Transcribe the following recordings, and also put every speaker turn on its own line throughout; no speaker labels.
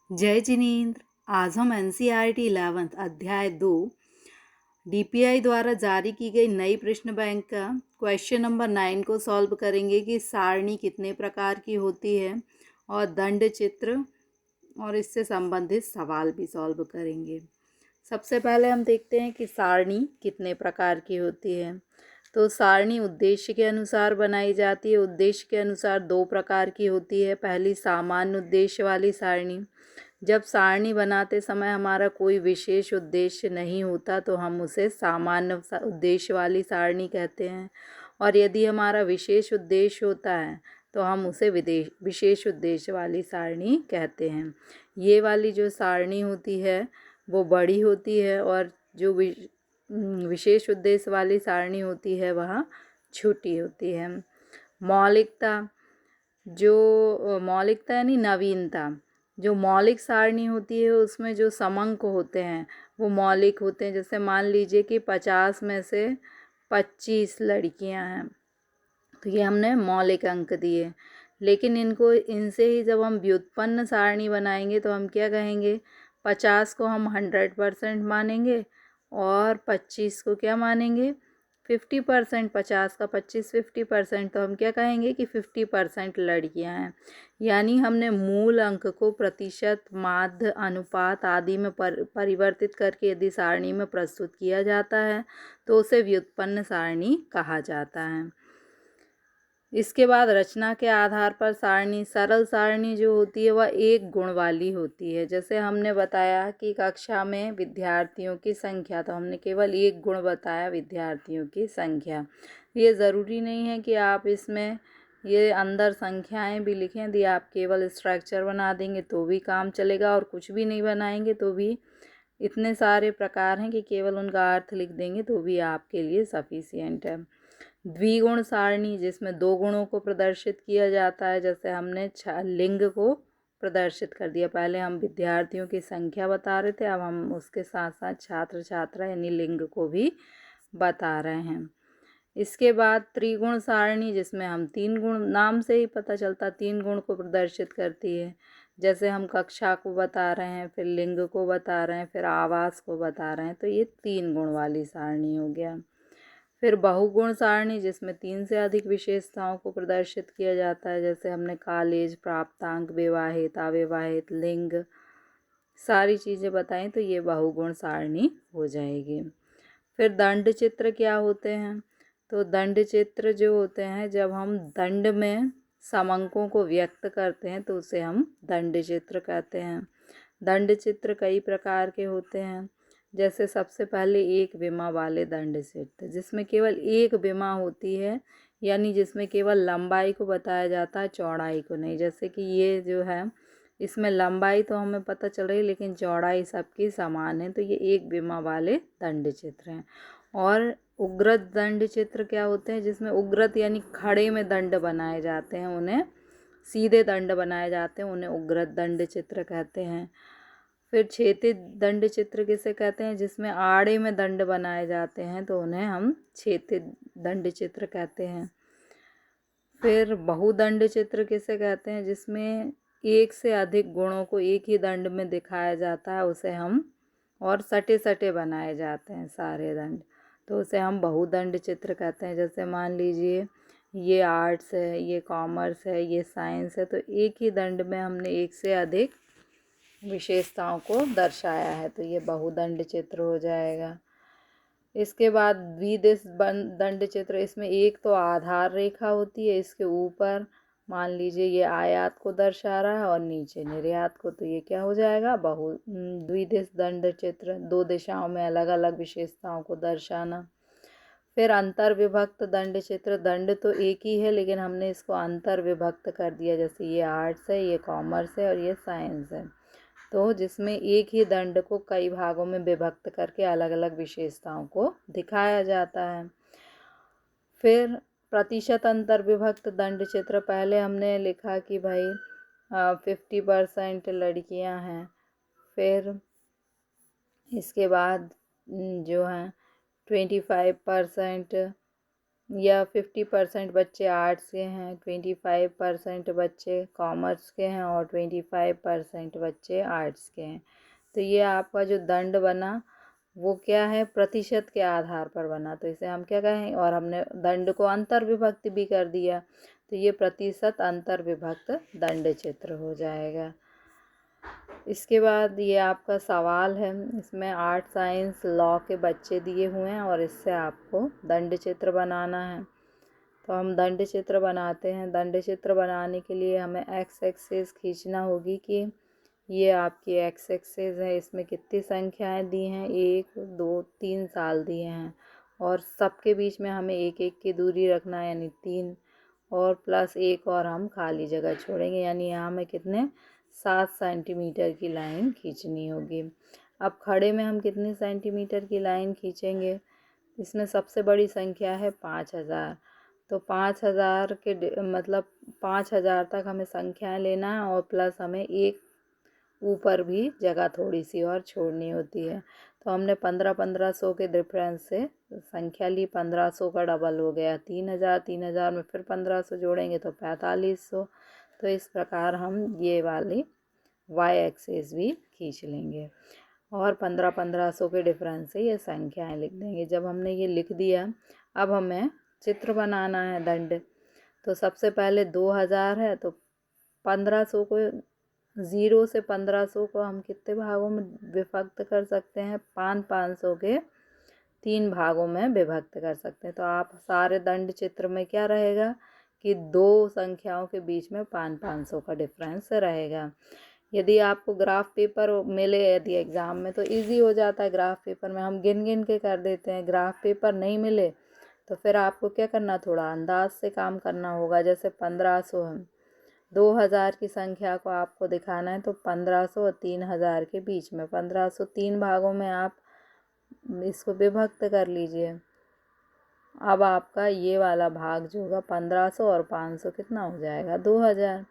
जय जिनेन्द्र। आज हम NCERT 11th अध्याय 2 DPI द्वारा जारी की गई नई प्रश्न बैंक का क्वेश्चन नंबर 9 को सॉल्व करेंगे कि सारणी कितने प्रकार की होती है और दंड चित्र और इससे संबंधित सवाल भी सॉल्व करेंगे। सबसे पहले हम देखते हैं कि सारणी कितने प्रकार की होती है। तो सारणी उद्देश्य के अनुसार बनाई जाती है। उद्देश्य के अनुसार दो प्रकार की होती है। पहली सामान्य उद्देश्य वाली सारणी। जब सारणी बनाते समय हमारा कोई विशेष उद्देश्य नहीं होता तो हम उसे सामान्य उद्देश्य वाली सारणी कहते हैं, और यदि हमारा विशेष उद्देश्य होता है तो हम उसे विशेष उद्देश्य वाली सारणी कहते हैं। ये वाली जो सारणी होती है वो बड़ी होती है और जो विशेष उद्देश्य वाली सारणी होती है वह छोटी होती है। मौलिकता, जो मौलिकता यानी नवीनता, जो मौलिक सारणी होती है उसमें जो समंक होते हैं वो मौलिक होते हैं। जैसे मान लीजिए कि 50 में से 25 लड़कियां हैं, तो ये हमने मौलिक अंक दिए। लेकिन इनसे ही जब हम व्युत्पन्न सारणी बनाएंगे तो हम क्या कहेंगे, 50 को हम 100% मानेंगे और 25 को क्या मानेंगे, 50%। 50 का 25 50%, तो हम क्या कहेंगे कि 50% लड़कियां हैं। यानी हमने मूल अंक को प्रतिशत, माध्य, अनुपात आदि में परिवर्तित करके यदि सारणी में प्रस्तुत किया जाता है तो उसे व्युत्पन्न सारणी कहा जाता है। इसके बाद रचना के आधार पर सारणी, सरल सारणी जो होती है वह एक गुण वाली होती है। जैसे हमने बताया कि कक्षा में विद्यार्थियों की संख्या, तो हमने केवल एक गुण बताया, विद्यार्थियों की संख्या। ये ज़रूरी नहीं है कि आप इसमें ये अंदर संख्याएं भी लिखें। यदि आप केवल स्ट्रक्चर बना देंगे तो भी काम चलेगा और कुछ भी नहीं बनाएंगे तो भी इतने सारे प्रकार हैं कि केवल उनका अर्थ लिख देंगे तो भी आपके लिए सफिशिएंट है। द्विगुण सारणी, जिसमें दो गुणों को प्रदर्शित किया जाता है। जैसे हमने लिंग को प्रदर्शित कर दिया। पहले हम विद्यार्थियों की संख्या बता रहे थे, अब हम उसके साथ साथ छात्र छात्रा यानी लिंग को भी बता रहे हैं। इसके बाद त्रिगुण सारणी, जिसमें हम तीन गुण, नाम से ही पता चलता, तीन गुण को प्रदर्शित करती है। जैसे हम कक्षा को बता रहे हैं, फिर लिंग को बता रहे हैं, फिर आवास को बता रहे हैं, तो ये 3 गुण वाली सारणी हो गया। फिर बहुगुण सारणी, जिसमें 3 से अधिक विशेषताओं को प्रदर्शित किया जाता है। जैसे हमने कॉलेज, प्राप्तांक, विवाहित, अविवाहित, लिंग, सारी चीज़ें बताई, तो ये बहुगुण सारणी हो जाएगी। फिर दंड चित्र क्या होते हैं, तो दंड चित्र जो होते हैं, जब हम दंड में समंकों को व्यक्त करते हैं तो उसे हम दंड चित्र कहते हैं। दंड चित्र कई प्रकार के होते हैं। जैसे सबसे पहले एक विमा वाले दंड चित्र, जिसमें केवल एक विमा होती है, यानी जिसमें केवल लंबाई को बताया जाता है, चौड़ाई को नहीं। जैसे कि ये जो है, इसमें लंबाई तो हमें पता चल रही है लेकिन चौड़ाई सबकी समान है, तो ये एक विमा वाले दंड चित्र हैं। और उग्रत दंड चित्र क्या होते हैं, जिसमें उग्रत यानी खड़े में दंड बनाए जाते हैं, उन्हें सीधे दंड बनाए जाते हैं, उन्हें उग्रत दंड चित्र कहते हैं। फिर क्षैतिज दंड चित्र किसे कहते हैं, जिसमें आड़े में दंड बनाए जाते हैं, तो उन्हें हम क्षैतिज दंड चित्र कहते हैं। फिर बहुदंड चित्र किसे कहते हैं, जिसमें एक से अधिक गुणों को एक ही दंड में दिखाया जाता है, उसे हम, और सटे सटे बनाए जाते हैं सारे दंड, तो उसे हम बहुदंड चित्र कहते हैं। जैसे मान लीजिए ये आर्ट्स है, ये कॉमर्स है, ये साइंस है, तो एक ही दंड में हमने एक से अधिक विशेषताओं को दर्शाया है, तो ये बहुदंड चित्र हो जाएगा। इसके बाद द्विदिश दंड चित्र, इसमें एक तो आधार रेखा होती है, इसके ऊपर मान लीजिए ये आयात को दर्शा रहा है और नीचे निर्यात को, तो ये क्या हो जाएगा, द्विदिश दंड चित्र, दो दिशाओं में अलग अलग विशेषताओं को दर्शाना। फिर अंतर विभक्त दंड चित्र, दंड तो एक ही है लेकिन हमने इसको अंतर विभक्त कर दिया। जैसे ये आर्ट्स है, ये कॉमर्स है और ये साइंस है, तो जिसमें एक ही दंड को कई भागों में विभक्त करके अलग अलग विशेषताओं को दिखाया जाता है। फिर प्रतिशत अंतर विभक्त दंड चित्र, पहले हमने लिखा कि भाई 50% लड़कियां हैं। फिर इसके बाद जो है 25% या 50% बच्चे आर्ट्स के हैं, 25% बच्चे कॉमर्स के हैं और 25% बच्चे आर्ट्स के हैं। तो ये आपका जो दंड बना वो क्या है, प्रतिशत के आधार पर बना। तो इसे हम क्या कहें, और हमने दंड को अंतर्विभक्त भी कर दिया, तो ये प्रतिशत अंतर्विभक्त दंड चित्र हो जाएगा। इसके बाद ये आपका सवाल है, इसमें आर्ट साइंस लॉ के बच्चे दिए हुए हैं और इससे आपको दंड चित्र बनाना है। तो हम दंड चित्र बनाते हैं। दंड चित्र बनाने के लिए हमें एक्स एक्सिस खींचना होगी कि ये आपकी एक्स एक्सिस है, इसमें कितनी संख्याएं दी हैं, 1 2 3 साल दिए हैं और सबके बीच में हमें 1 1 की दूरी रखना है, यानी 3 और प्लस 1 और हम खाली जगह छोड़ेंगे, यानी यहाँ हमें कितने 7 सेंटीमीटर की लाइन खींचनी होगी। अब खड़े में हम कितने सेंटीमीटर की लाइन खींचेंगे, इसमें सबसे बड़ी संख्या है 5000। तो 5000 के मतलब 5000 तक हमें संख्याएं लेना है और प्लस हमें एक ऊपर भी जगह थोड़ी सी और छोड़नी होती है। तो हमने 1500 के डिफरेंस से संख्या ली, 1500 का डबल हो गया 3000, 3000 में फिर 1500 जोड़ेंगे तो 4500। तो इस प्रकार हम ये वाली वाई एक्सिस भी खींच लेंगे और 1500 के डिफरेंस से ये संख्याएं लिख देंगे। जब हमने ये लिख दिया, अब हमें चित्र बनाना है दंड। तो सबसे पहले 2000 है, तो 1500 को 0 से 1500 को हम कितने भागों में विभक्त कर सकते हैं, 500 के 3 भागों में विभक्त कर सकते हैं। तो आप सारे दंड चित्र में क्या रहेगा कि दो संख्याओं के बीच में 500 का डिफरेंस रहेगा। यदि आपको ग्राफ पेपर मिले यदि एग्ज़ाम में तो इजी हो जाता है, ग्राफ पेपर में हम गिन गिन के कर देते हैं। ग्राफ पेपर नहीं मिले तो फिर आपको क्या करना, थोड़ा अंदाज से काम करना होगा। जैसे 1500 है, 2000 की संख्या को आपको दिखाना है तो 1500 और 3000 के बीच में 1500 3 भागों में आप इसको विभक्त कर लीजिए। अब आपका ये वाला भाग जो होगा 1500 और 500 कितना हो जाएगा, 2000।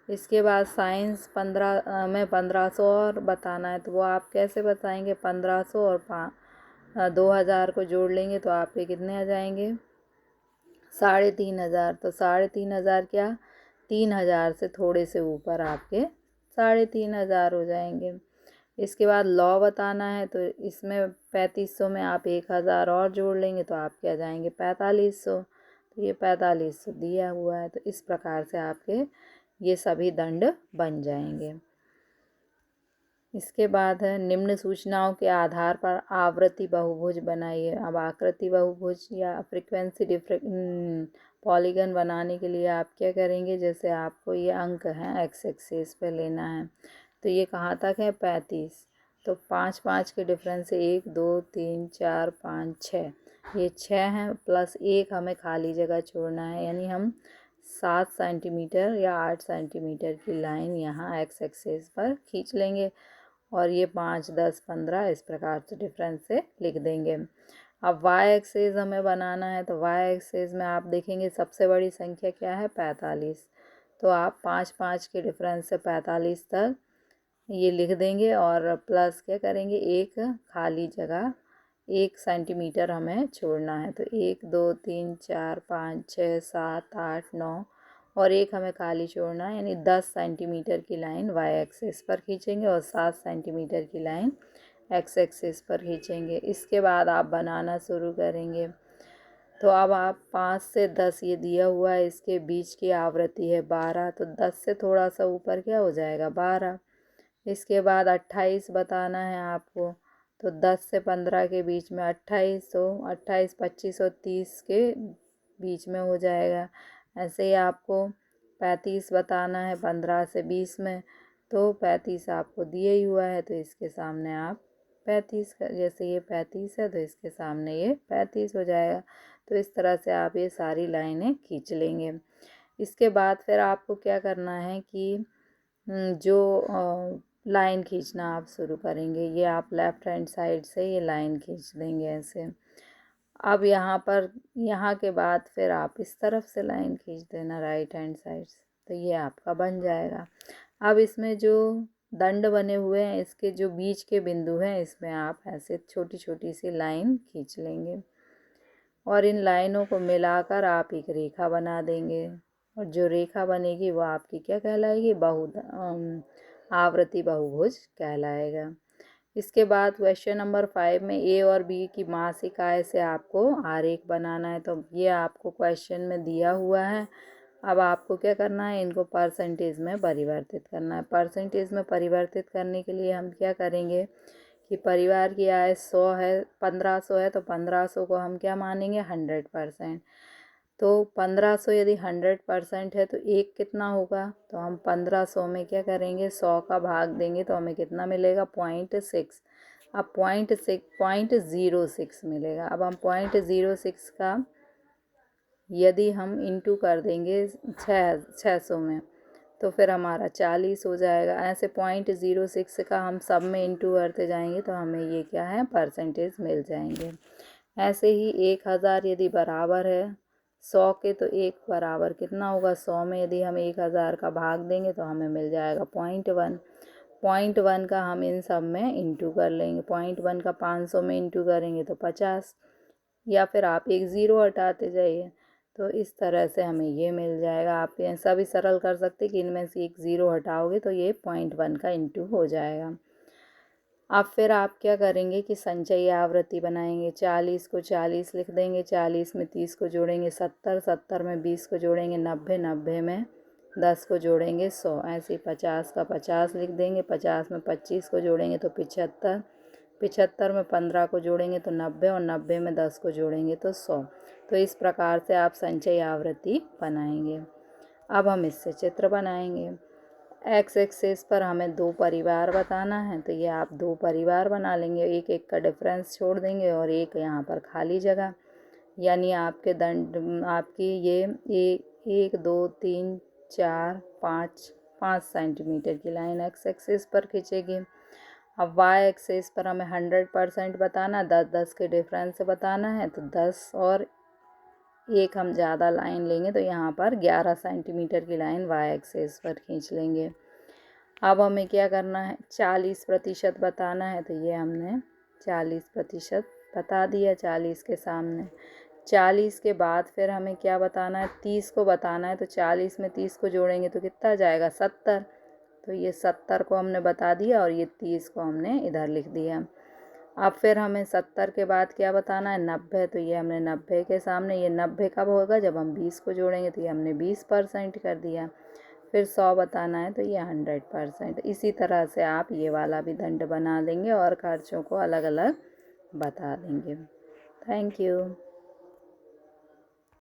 इसके बाद साइंस 15 में 1500 और बताना है, तो वो आप कैसे बताएंगे, 1500 और 2000 को जोड़ लेंगे तो आपके कितने आ जाएंगे, 3500। तो 3500 क्या, 3000 से थोड़े से ऊपर आपके 3500 हो जाएंगे। इसके बाद लॉ बताना है, तो इसमें 3500 में आप 1000 और जोड़ लेंगे तो आपके आ जाएंगे 4500। तो ये 4500 दिया हुआ है। तो इस प्रकार से आपके ये सभी दंड बन जाएंगे। इसके बाद है निम्न सूचनाओं के आधार पर आवर्ती बहुभुज बनाइए। अब आकृति बहुभुज या फ्रीक्वेंसी पॉलीगन बनाने के लिए आप क्या करेंगे, जैसे आपको ये अंक हैं एक्स एक्सिस पे लेना है, तो ये कहाँ तक है 35। तो 5 5 के डिफरेंस से 1 2 3 4 5 6, ये 6 हैं प्लस 1 हमें खाली जगह छोड़ना है, यानी हम 7 सेंटीमीटर या 8 सेंटीमीटर की लाइन यहाँ एक्स एक्सिस पर खींच लेंगे और ये 5 10 15 इस प्रकार से डिफरेंस से लिख देंगे। अब वाई एक्सिस हमें बनाना है, तो वाई एक्सिस में आप देखेंगे सबसे बड़ी संख्या क्या है 45। तो आप 5 5 के डिफरेंस से 45 तक ये लिख देंगे और प्लस क्या करेंगे, एक खाली जगह 1 सेंटीमीटर हमें छोड़ना है। तो 1 2 3 4 5 6 7 8 9 और एक हमें खाली छोड़ना है, यानी 10 सेंटीमीटर की लाइन वाई एक्सिस पर खींचेंगे और 7 सेंटीमीटर की लाइन एक्स एक्सिस पर खींचेंगे। इसके बाद आप बनाना शुरू करेंगे। तो अब आप 5 से 10 ये दिया हुआ है, इसके बीच की आवृत्ति है 12, तो 10 से थोड़ा सा ऊपर क्या हो जाएगा 12। इसके बाद 28 बताना है आपको, तो 10 से 15 के बीच में 28, तो 28 25 और 30 के बीच में हो जाएगा। ऐसे ही आपको 35 बताना है 15 से 20 में, तो 35 आपको दिए ही हुआ है, तो इसके सामने आप 35 का, जैसे ये 35 है तो इसके सामने ये 35 हो जाएगा। तो इस तरह से आप ये सारी लाइनें खींच लेंगे। इसके बाद फिर आपको क्या करना है कि जो लाइन खींचना आप शुरू करेंगे, ये आप लेफ़्ट हैंड साइड से ये लाइन खींच देंगे ऐसे। अब यहाँ पर, यहाँ के बाद फिर आप इस तरफ से लाइन खींच देना राइट हैंड साइड से, तो ये आपका बन जाएगा। अब इसमें जो दंड बने हुए हैं, इसके जो बीच के बिंदु हैं, इसमें आप ऐसे छोटी छोटी सी लाइन खींच लेंगे। और इन लाइनों को मिलाकर आप एक रेखा बना देंगे, और जो रेखा बनेगी वो आपकी क्या कहलाएगी, आवृत्ति बहुभुज कहलाएगा। इसके बाद क्वेश्चन नंबर 5 में ए और बी की मासिक आय से आपको आरेख बनाना है। तो ये आपको क्वेश्चन में दिया हुआ है। अब आपको क्या करना है, इनको परसेंटेज में परिवर्तित करना है। परसेंटेज में परिवर्तित करने के लिए हम क्या करेंगे कि परिवार की आय 100 है, 1500 है, तो 1500 को हम क्या मानेंगे, 100%। तो 1500 यदि 100% है तो एक कितना होगा, तो हम 1500 में क्या करेंगे, 100 का भाग देंगे तो हमें कितना मिलेगा, 0.6। अब 0.06 मिलेगा। अब हम 0.06 का यदि हम इंटू कर देंगे 600 में, तो फिर हमारा 40 हो जाएगा। ऐसे 0.06 का हम सब में इंटू करते जाएंगे तो हमें ये क्या है, परसेंटेज मिल जाएंगे। ऐसे ही 1000 यदि बराबर है 100 के, तो एक बराबर कितना होगा, 100 में यदि हम 1000 का भाग देंगे तो हमें मिल जाएगा 0.1। 0.1 का हम इन सब में इंटू कर लेंगे। 0.1 का 500 में इंटू करेंगे तो 50, या फिर आप एक ज़ीरो हटाते जाइए। तो इस तरह से हमें ये मिल जाएगा। आप ऐसा भी सरल कर सकते कि इनमें से एक ज़ीरो हटाओगे तो ये 0.1 का इंटू हो जाएगा। अब फिर आप क्या करेंगे कि संचयी आवृत्ति बनाएंगे। 40 को 40 लिख देंगे, 40 में 30 को जोड़ेंगे 70, 70 में 20 को जोड़ेंगे 90, 90 में 10 को जोड़ेंगे 100। ऐसे ही 50 का 50 लिख देंगे, 50 में 25 को जोड़ेंगे तो 75, 75 में 15 को जोड़ेंगे तो 90, और 90 में 10 को जोड़ेंगे तो 100। तो इस प्रकार से आप संचयी आवृत्ति बनाएंगे। अब हम इससे चित्र बनाएंगे। एक्स एक्सिस पर हमें दो परिवार बताना है, तो ये आप दो परिवार बना लेंगे, एक एक का डिफरेंस छोड़ देंगे और एक यहाँ पर खाली जगह, यानी आपके आपकी ये 1 2 3 4 5 सेंटीमीटर की लाइन एक्स एक्सिस पर खींचेगी। अब वाई एक्सिस पर हमें 100% बताना, 10-10 के डिफरेंस से बताना है, तो 10 और एक हम ज़्यादा लाइन लेंगे तो यहाँ पर 11 सेंटीमीटर की लाइन वाई एक्सिस पर खींच लेंगे। अब हमें क्या करना है, 40% बताना है, तो ये हमने 40% बता दिया 40 के सामने। 40 के बाद फिर हमें क्या बताना है, 30 को बताना है, तो 40 में 30 को जोड़ेंगे तो कितना जाएगा, 70। तो ये 70 को हमने बता दिया और ये 30 को हमने इधर लिख दिया। अब फिर हमें 70 के बाद क्या बताना है, 90। तो ये हमने 90 के सामने, ये 90 कब होगा, जब हम 20 को जोड़ेंगे, तो ये हमने 20% कर दिया। फिर 100 बताना है, तो ये 100%। इसी तरह से आप ये वाला भी दंड बना देंगे और खर्चों को अलग अलग बता देंगे। Thank you.